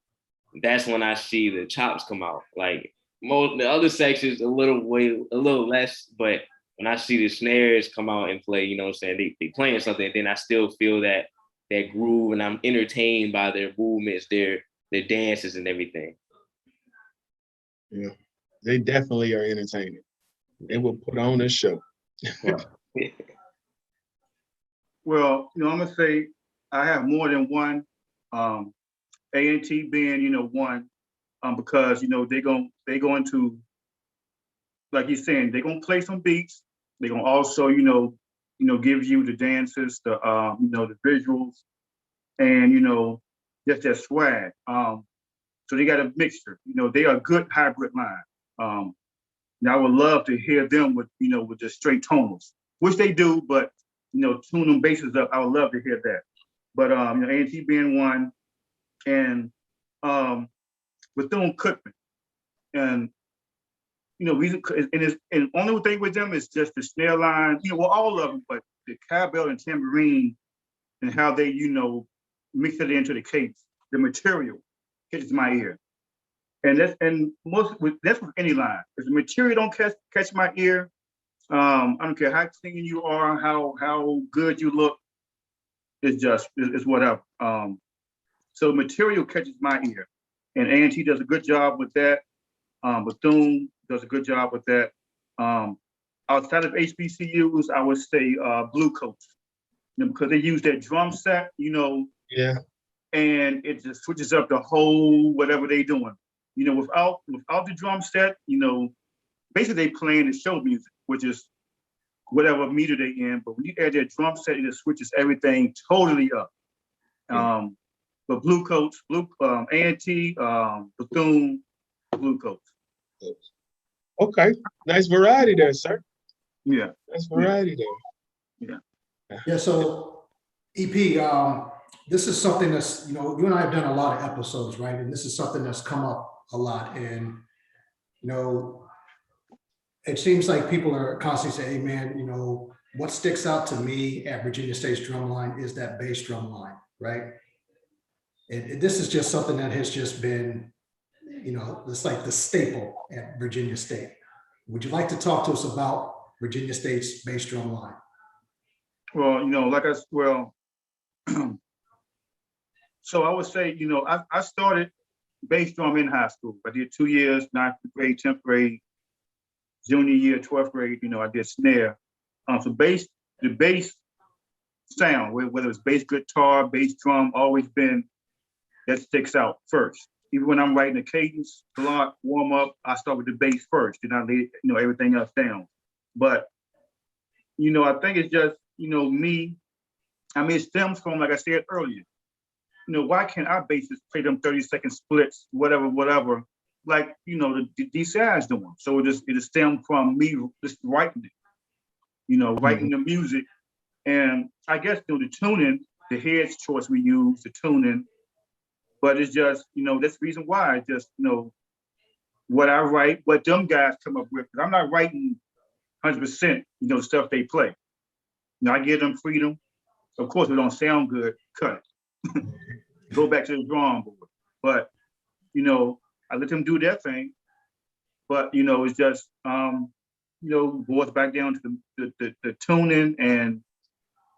B: that's when I see the chops come out. Like the other sections a little less, but when I see the snares come out and play, you know what I'm saying, they playing something, then I still feel that groove and I'm entertained by their movements, their dances and everything.
D: Yeah, they definitely are entertaining. They will put on a show.
C: Well, you know, I'm gonna say I have more than one. A&T being, you know, one, because you know they're going to, like you're saying, they're gonna play some beats. They're gonna also, you know, give you the dances, the you know, the visuals, and you know, just that swag. So they got a mixture. You know, they are a good hybrid line. Now I would love to hear them with, you know, with the straight tonals, which they do, but you know, tune them basses up. I would love to hear that. But you know, A&T being one, and Bethune-Cookman, and you know, and only thing with them is just the snare line. You know, well, all of them, but the cowbell and tambourine and how they, you know, mix it into the cadence, the material catches my ear. And that's with any line. If the material don't catch my ear, I don't care how singing you are, how good you look. It's whatever. So material catches my ear, and A&T does a good job with that. Bethune does a good job with that. Outside of HBCUs, I would say Blue Coats, because they use that drum set,
D: Yeah.
C: and it just switches up the whole whatever they doing. Without the drum set, basically they playing the show music, which is whatever meter they in. But when you add that drum set, it switches everything totally up. But Blue Coats, A&T, Bethune, Blue Coats.
D: Okay, nice variety there, sir.
C: Yeah.
D: Nice variety there.
A: Yeah, so EP, this is something that's, you and I have done a lot of episodes, right? And this is something that's come up a lot. And, it seems like people are constantly saying, hey, man, what sticks out to me at Virginia State's drumline is that bass drum line, right? And this is just something that has just been, it's like the staple at Virginia State. Would you like to talk to us about Virginia State's bass drum line?
C: Well, so I would say, I started bass drum in high school. I did 2 years, 9th grade, 10th grade, junior year, 12th grade, I did snare. So the bass sound, whether it's bass guitar, bass drum, always been that sticks out first. Even when I'm writing a cadence, block, warm up, I start with the bass first, then I lay, everything else down. But, I think it's just, me. I mean, it stems from, like I said earlier, why can't our bassists play them 30-second splits, whatever, like, the DCI's doing. So it stemmed from me just writing it, writing the music. And I guess, the tuning, the heads choice we use, the tuning, but it's just, that's the reason why. It's just, what I write, what them guys come up with. Because I'm not writing 100%, stuff they play. I give them freedom. Of course, if it don't sound good, cut it. Go back to the drawing board. But, I let them do their thing. But, it's just, boils back down to the tuning and,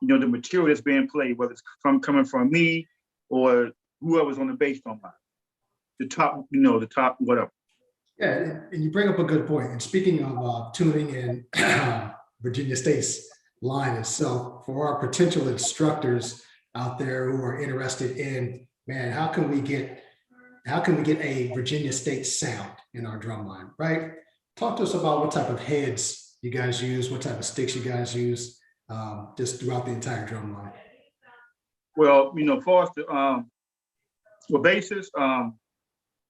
C: the material that's being played, whether it's coming from me or whoever's on the bass drum line. The top, whatever.
A: Yeah, and you bring up a good point. And speaking of tuning and Virginia State's line itself, for our potential instructors out there who are interested in, man, how can we get a Virginia State sound in our drum line, right? Talk to us about what type of heads you guys use, what type of sticks you guys use, just throughout the entire drum line.
C: Well, for us to, basses,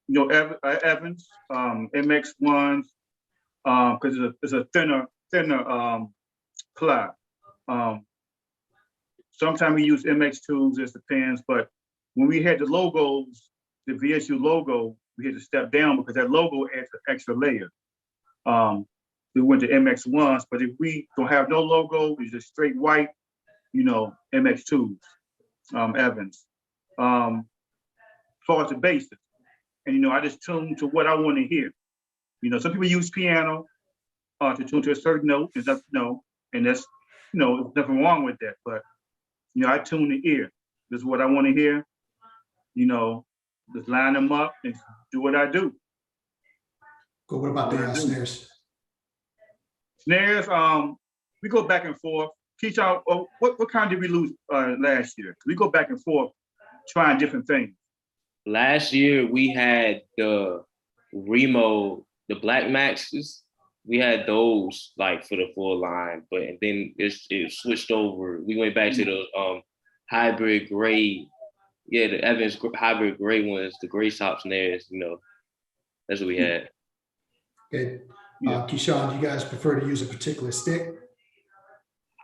C: Evans, MX1s, because it's a thinner ply. Sometimes we use MX2s, it depends, but when we had the logos, the VSU logo, we had to step down because that logo adds an extra layer. We went to MX1s, but if we don't have no logo, it's just straight white, MX2s, Evans. As far as the bases, and I just tune to what I want to hear. Some people use piano to tune to a certain note, and that's there's nothing wrong with that. But I tune the ear. This is what I want to hear. Just line them up and do what I do.
A: Cool. What about the snares?
C: Snares, we go back and forth. Keshawn, what kind did we lose last year? We go back and forth trying different things.
B: Last year we had the Remo, the Black Maxes. We had those like for the full line, but and then it switched over. We went back to the hybrid gray. Yeah, the Evans hybrid gray ones, the gray top snares. That's what we had.
A: Okay, Keshawn, do you guys prefer to use a particular stick?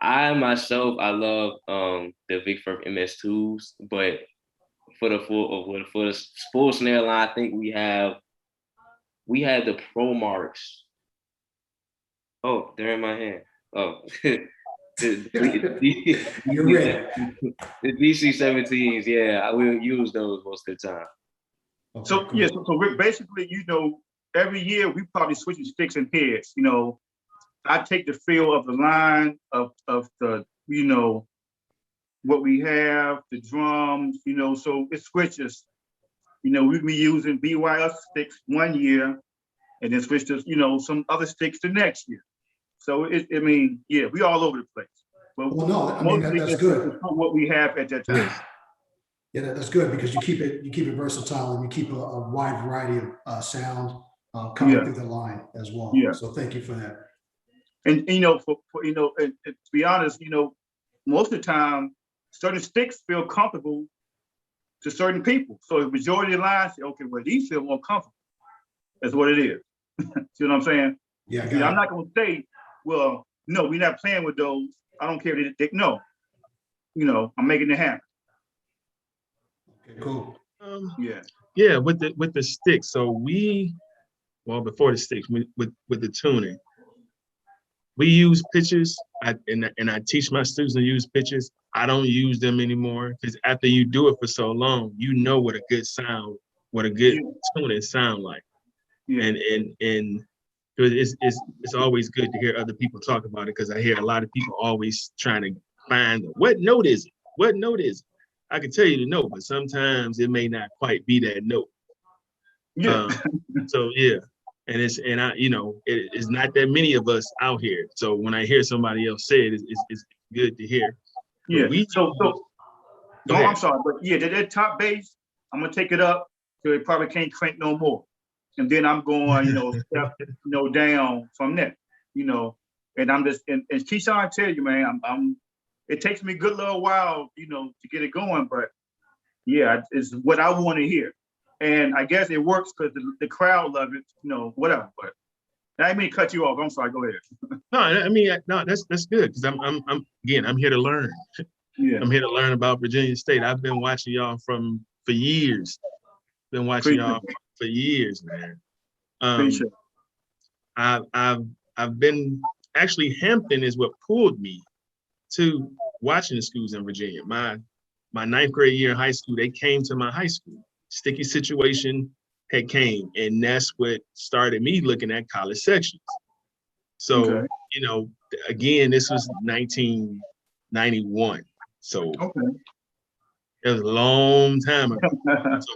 B: I myself, I love the Vic Firth MS2s, but for the full snare line, I think we had the Pro Marks. Oh, they're in my hand. Oh,
A: You're ready.
B: The DC-17s, yeah, I will use those most of the time.
A: Okay,
C: So
A: cool.
C: yeah, so Rick, basically, every year we probably switching sticks and heads. I take the feel of the line of the what we have, the drums, so it switches. we be using BYS sticks one year and then switch to, some other sticks the next year. So we all over the place. But
A: Well, no, I mean,
C: mostly
A: that's
C: it's
A: good.
C: what we have at that time.
A: Yeah, that's good because you keep it versatile and you keep a wide variety of sound coming
C: Yeah.
A: through the line as well.
C: Yeah.
A: So thank you for that.
C: And and to be honest, most of the time, certain sticks feel comfortable to certain people. So the majority of the lines say, okay, well, these feel more comfortable. That's what it is. See what I'm saying?
A: Yeah,
C: I'm not going to say, well, no, we're not playing with those. I don't care. No, I'm making it happen.
A: Okay, cool.
D: Yeah, with the sticks. So before the sticks, with the tuning, we use pitches. And I teach my students to use pitches. I don't use them anymore because after you do it for so long, you know what a good tuning sound like.
C: Yeah.
D: And it's always good to hear other people talk about it because I hear a lot of people always trying to find what note is it? What note is it? I can tell you the note, but sometimes it may not quite be that note.
C: Yeah.
D: So yeah, and it's not that many of us out here. So when I hear somebody else say it, it's good to hear.
C: Yeah.
D: Go ahead.
C: I'm sorry, but yeah, that top bass, I'm gonna take it up so it probably can't crank no more, and then I'm going, step, down from there, and I'm just and Keshawn, I tell you, man, I'm. It takes me a good little while, to get it going, but yeah, it's what I want to hear, and I guess it works because the crowd love it, whatever. But I didn't mean to cut you off. I'm sorry. Go ahead.
D: No, I mean, no, that's good because I'm here to learn.
C: Yeah.
D: I'm here to learn about Virginia State. I've been watching y'all for years. Been watching y'all for years, man. I've been actually Hampton is what pulled me to watching the schools in Virginia. My ninth grade year in high school, they came to my high school. Sticky situation had came, and that's what started me looking at college sections. So, again, this was 1991. So it was a long time ago. So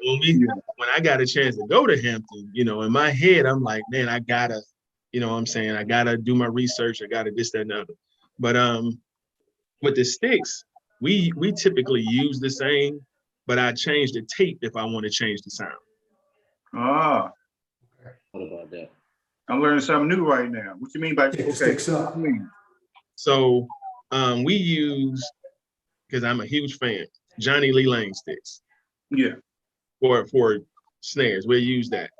D: when I got a chance to go to Hampton, in my head, I'm like, man, I gotta, I gotta do my research. I gotta this, that, and the other. But with the sticks, we typically use the same, but I change the tape if I want to change the sound.
C: Ah.
B: What about that?
C: I'm learning something new right now. What you mean by
A: Sticks up?
D: So we use, because I'm a huge fan, Johnny Lee Lang sticks.
C: Yeah.
D: For snares, we'll use that.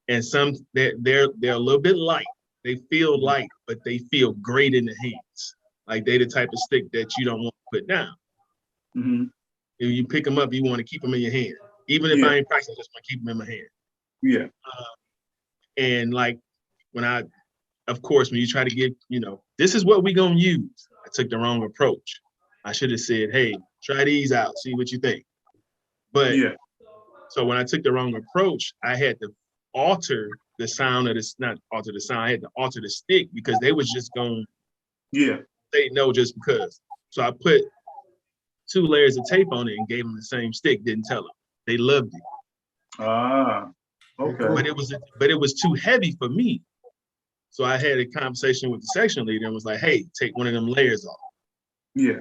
D: And some they're a little bit light. They feel light, but they feel great in the hands. Like they the type of stick that you don't want to put down.
C: Mm-hmm.
D: If you pick them up, you want to keep them in your hand. Even if I ain't practicing, I just want to keep them in my hand.
C: Yeah.
D: And like of course, when you try to get, this is what we gonna use. I took the wrong approach. I should have said, hey, try these out, see what you think. But so when I took the wrong approach, I had to alter the sound of this, not alter the sound, I had to alter the stick because they was just going say no just because. So I put 2 layers of tape on it and gave them the same stick, didn't tell them. They loved it.
C: Ah, okay.
D: But it was too heavy for me. So I had a conversation with the section leader and was like, hey, take one of them layers off.
C: Yeah.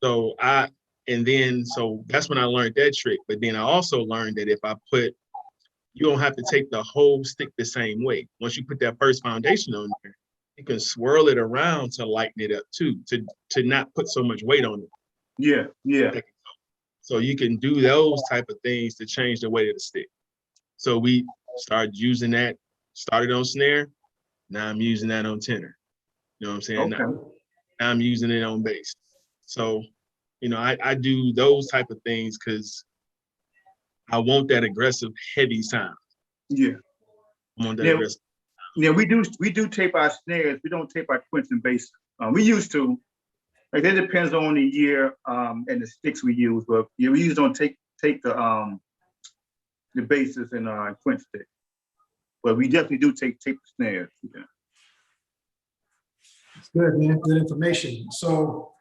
D: So that's when I learned that trick. But then I also learned that if I you don't have to take the whole stick the same way. Once you put that first foundation on there, you can swirl it around to lighten it up too, to not put so much weight on it.
C: Yeah.
D: So you can do those type of things to change the weight of the stick. So we started using that, started on snare. Now I'm using that on tenor. You know what I'm saying?
C: Okay.
D: Now I'm using it on bass. So, I do those type of things because I want that aggressive, heavy sound.
C: Yeah.
D: I want that aggressive.
C: Yeah, we do tape our snares. We don't tape our quints and basses. We used to. Like it depends on the year and the sticks we use, but yeah, we usually don't take the basses and quint stick. But we definitely do tape the snares. Yeah.
A: It's good, man. Good information. So,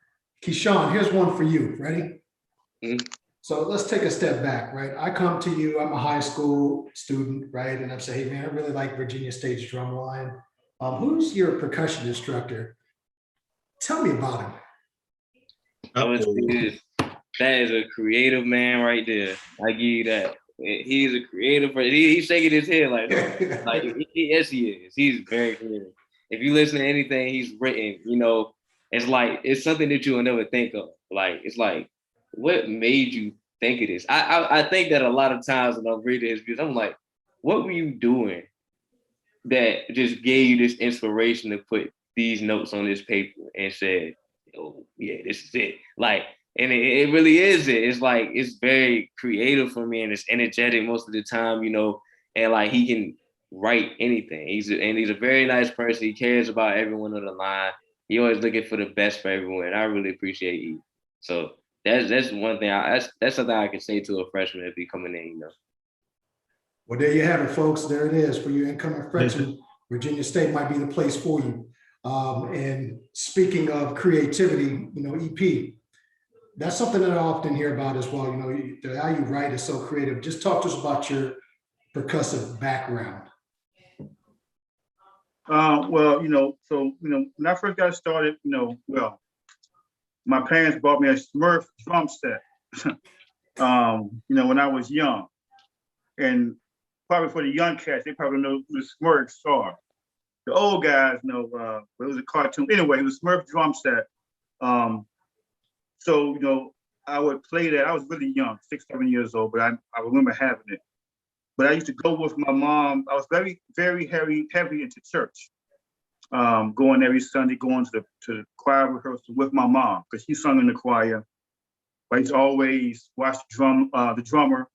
A: Keshawn, here's one for you. Ready?
B: Mm-hmm.
A: So let's take a step back, right? I come to you, I'm a high school student, right? And I'm saying, hey man, I really like Virginia State's Drumline. Who's your percussion instructor? Tell me about him.
B: I would
D: Uh-oh.
B: say this. That is a creative man right there. I give you that. He's a creative person. He's shaking his head like, no. Yes, he is. He's very creative. If you listen to anything he's written, it's like it's something that you will never think of. Like it's like, what made you think of this? I think that a lot of times when I'm reading his views, I'm like, what were you doing that just gave you this inspiration to put these notes on this paper and said, oh yeah, this is it. Like, and it really is it. It's like, it's very creative for me and it's energetic most of the time, and like he can write anything. He's a very nice person. He cares about everyone on the line. He always looking for the best for everyone. And I really appreciate you. So that's one thing. That's something I can say to a freshman if he coming in,
A: Well, there you have it, folks. There it is for your incoming freshman. Virginia State might be the place for you. And speaking of creativity, EP, that's something that I often hear about as well. How you write is so creative. Just talk to us about your percussive background.
C: Well, when I first got started, my parents bought me a Smurf drum set, when I was young. And probably for the young cats, they probably know who the Smurfs are. The old guys know, but it was a cartoon. Anyway, it was Smurf drum set. So, I would play that. I was really young, 6, 7 years old, but I remember having it. But I used to go with my mom. I was very, very heavy into church. Going every Sunday, going to the choir rehearsal with my mom, because she sung in the choir. But I used to always watch the drummer.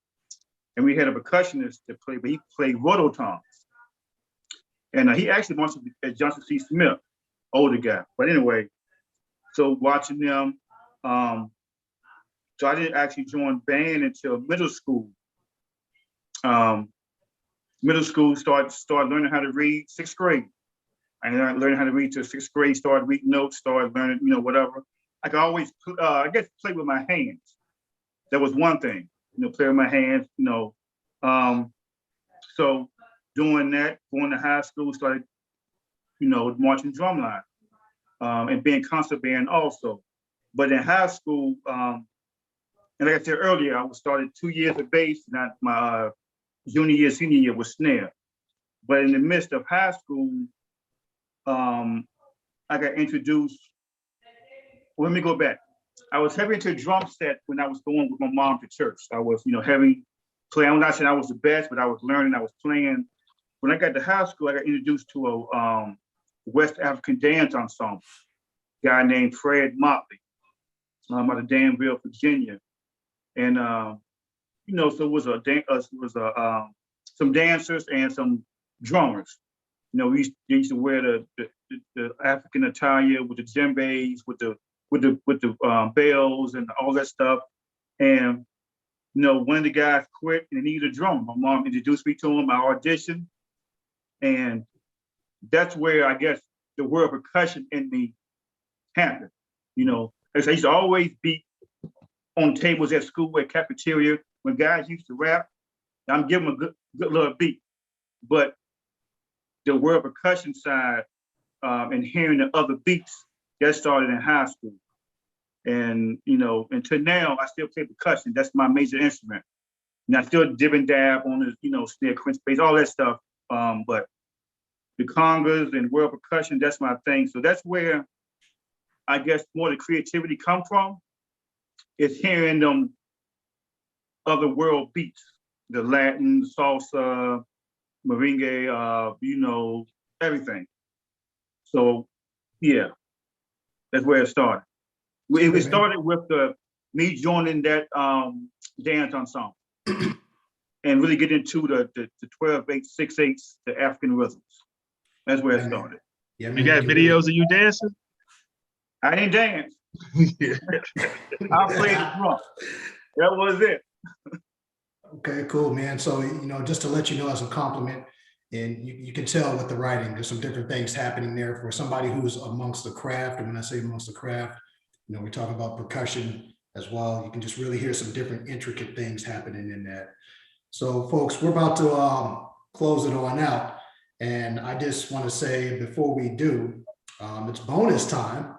C: And we had a percussionist that played, but he played rototoms. And he actually wants to be at Johnson C. Smith, older guy. But anyway, so watching them, so I didn't actually join band until middle school. Middle school, started learning how to read, 6th grade. I learned how to read till 6th grade, started reading notes, started learning, whatever. I could always, play with my hands. That was one thing, play with my hands, So doing that, going to high school, started, marching drumline, and being concert band also. But in high school, and like I said earlier, I started 2 years of bass, and my junior year, senior year was snare. But in the midst of high school, I got introduced. Well, let me go back. I was heavy into drum set when I was going with my mom to church. I was, heavy playing. I'm not saying I was the best, but I was learning, I was playing. When I got to high school, I got introduced to a West African dance ensemble, a guy named Fred Motley, out of Danville, Virginia. And, so it was some dancers and some drummers. We used to wear the African attire with the djembes, with the bells and all that stuff. And one of the guys quit and needed a drummer. My mom introduced me to him. I auditioned, and that's where I guess the word percussion in me happened. As I used to always beat on tables at school, at cafeteria, when guys used to rap. I'm giving them a good little beat, but the word percussion side and hearing the other beats, that started in high school. And, until now, I still play percussion. That's my major instrument. And I still dib and dab on the, snare, quince bass, all that stuff. But the congas and world percussion, that's my thing. So that's where I guess more the creativity come from, is hearing them other world beats, the Latin, salsa, merengue, everything. So yeah, that's where it started. It started with me joining that dance ensemble and really get into the 12/8, 6/8, the African rhythms. That's where it started.
A: Yeah, man,
D: You got videos of you dancing?
C: I didn't dance. I played the drum. That was it.
A: Okay, cool, man. So, just to let you know as a compliment, and you can tell with the writing, there's some different things happening there for somebody who's amongst the craft. And when I say amongst the craft, we're talking about percussion as well. You can just really hear some different intricate things happening in that. So folks, we're about to close it on out. And I just want to say before we do, it's bonus time.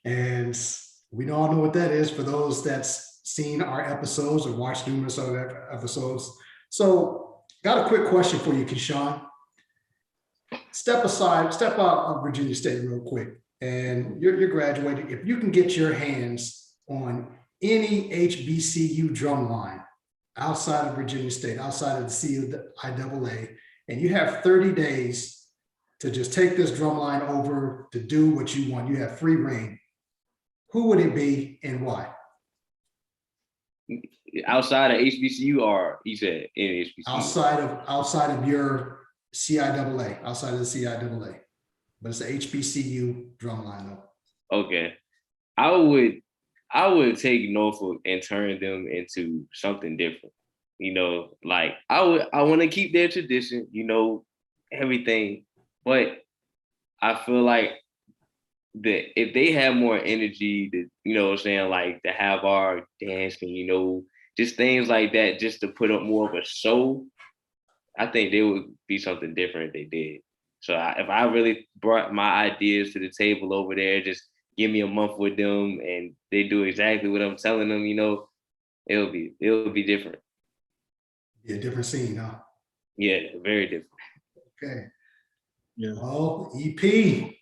A: And we all know what that is for those that's seen our episodes or watched numerous other episodes. So got a quick question for you, Keshawn. Step out of Virginia State real quick. And you're graduating. If you can get your hands on any HBCU drumline outside of Virginia State, outside of the CIAA, and you have 30 days to just take this drumline over to do what you want, you have free reign, who would it be and why?
B: Outside of HBCU, or you said in HBCU?
A: Outside of your CIAA, outside of the CIAA, but it's an HBCU drumline though.
B: Okay, I would take Norfolk and turn them into something different. You know, like I want to keep their tradition, you know, everything, but I feel like that if they have more energy to, you know what I'm saying, like to have our dancing, you know, just things like that, just to put up more of a show, I think they would be something different if they did. So if I really brought my ideas to the table over there, just give me a month with them and they do exactly what I'm telling them, you know, it'll be different.
A: Yeah, different scene, huh?
B: Yeah, very different.
A: Okay.
D: Yeah.
A: Well, EP,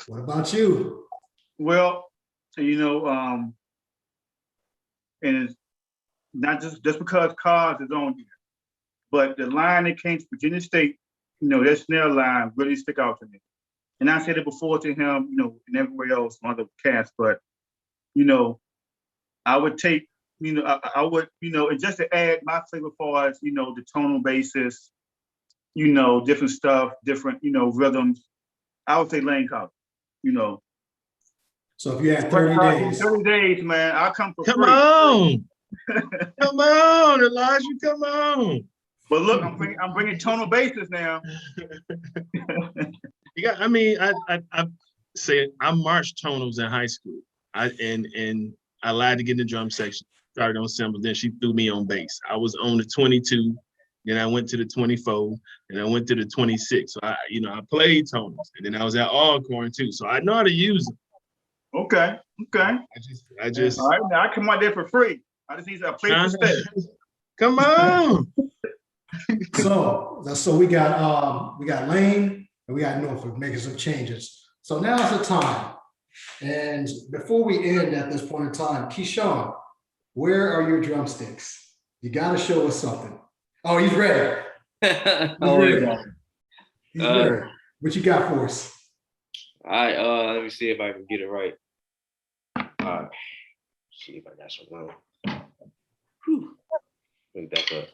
A: what about you?
C: Well, you know, and it's not just because Cos is on here, but the line that came to Virginia State, you know, that snare line really stick out to me. And I said it before to him, you know, and everywhere else on other casts, but, you know, I would take, you know, I would, you know, and just to add my flavor for as, you know, the tonal basis, you know, different stuff, different, you know, rhythms, I would say Lane College, you know.
A: So if you had 30 days.
C: 30 days, man, I'll come for
D: Come
C: free.
D: on. Come on, Elijah, come on.
C: But look, I'm bringing tonal basis now.
D: Yeah, I mean, I say I marched tonals in high school. And I lied to get in the drum section. Started on cymbals, then she threw me on bass. I was on the 22, then I went to the 24, and I went to the 26. So I played tonals, and then I was at Alcorn too. So I know how to use them.
C: Okay.
D: I just.
C: All right, now I come out there for free. I just need a place to stay.
D: Come on.
A: So we got Lane and we got Norfolk making some changes. So now's the time. And before we end at this point in time, Keshawn, where are your drumsticks? You got to show us something. Oh, he's ready. He's ready. What you got for us?
B: All right, let me see if I can get it right. All right, see if I got some room. Let me back up.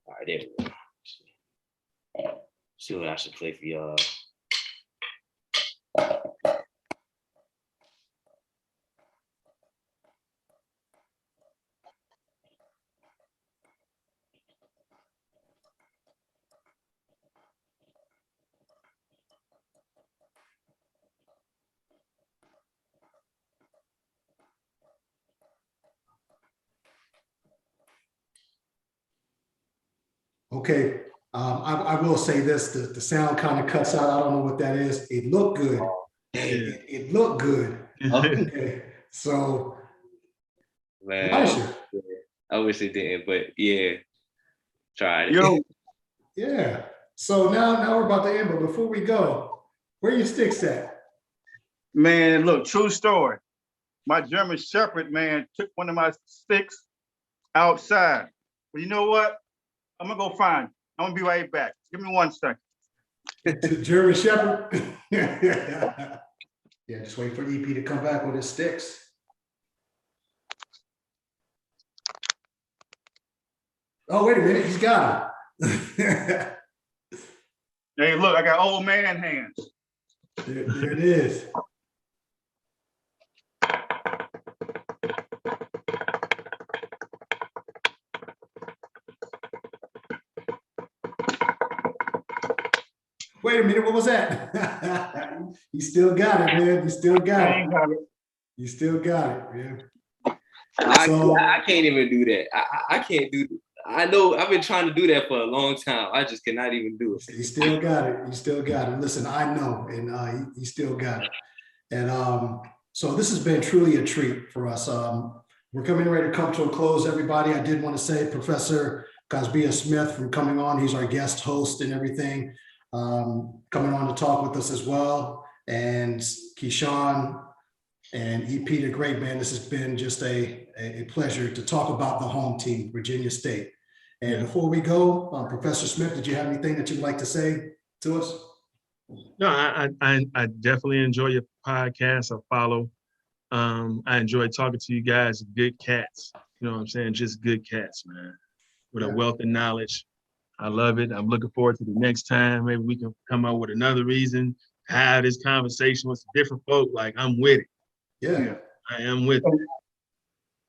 B: All right, there we go. See what I should play for y'all.
A: Okay, I will say this, the sound kind of cuts out. I don't know what that is. It looked good. It looked good. Okay, so
B: Man,
A: Elisha.
B: I wish it didn't, but yeah, tried it.
C: Yo,
A: Yeah. So now we're about to end, but before we go, where your sticks at?
C: man, look, true story. My German Shepherd, man, took one of my sticks outside. But you know what? I'm gonna go find it. I'm gonna be right back. Give me 1 second.
A: To German Shepherd? Yeah, just wait for EP to come back with his sticks. Oh, wait a minute, he's got them.
C: Hey, look, I got old man hands.
A: There it is. Wait a minute, what was that? You still got it, man. You still got it. You still got it, man.
B: I can't even do that. I can't do. I know I've been trying to do that for a long time. I just cannot even do it.
A: You still got it. You still got it. Listen, I know, and you still got it. And so this has been truly a treat for us. We're coming ready to come to a close, everybody. I did want to say Professor Cozbia Smith from coming on. He's our guest host and everything, coming on to talk with us as well. And Keshawn and EP the Great, man, this has been just a pleasure to talk about the home team, Virginia State. And before we go, Professor Smith, did you have anything that you'd like to say to us?
D: No, I definitely enjoy your podcast. I follow. I enjoy talking to you guys, good cats. You know what I'm saying? Just good cats, man, with a wealth of knowledge. I love it. I'm looking forward to the next time. Maybe we can come up with another reason to have this conversation with different folk. Like, I'm with it.
A: Yeah.
D: I am with it.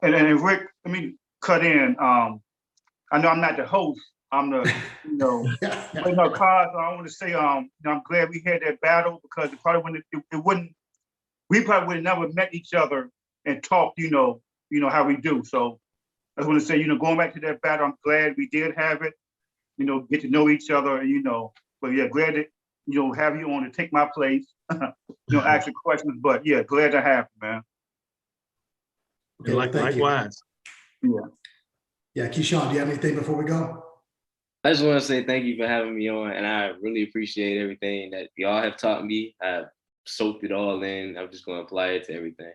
C: And Rick, let me cut in. I know I'm not the host. I'm the, but no, Cos, I want to say, I'm glad we had that battle, because it probably wouldn't, we probably would have never met each other and talked, how we do. So I just want to say, going back to that battle, I'm glad we did have it, get to know each other, but yeah, glad to, have you on to take my place, ask your questions, but yeah, glad to have you, man.
A: Okay,
D: likewise.
A: Yeah, Keshawn, do you have anything before we go?
B: I just want to say thank you for having me on, and I really appreciate everything that y'all have taught me. I've soaked it all in. I'm just going to apply it to everything.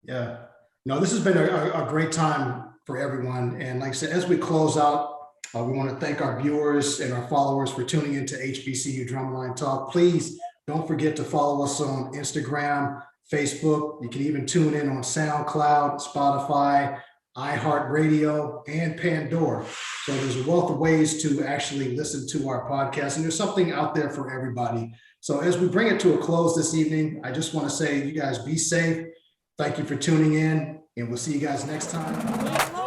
A: Yeah. No, this has been a great time for everyone. And like I said, as we close out, we want to thank our viewers and our followers for tuning into HBCU Drumline Talk. Please don't forget to follow us on Instagram, Facebook. You can even tune in on SoundCloud, Spotify, iHeartRadio, and Pandora. So there's a wealth of ways to actually listen to our podcast, and there's something out there for everybody. So as we bring it to a close this evening, I just want to say, you guys be safe. Thank you for tuning in, and we'll see you guys next time.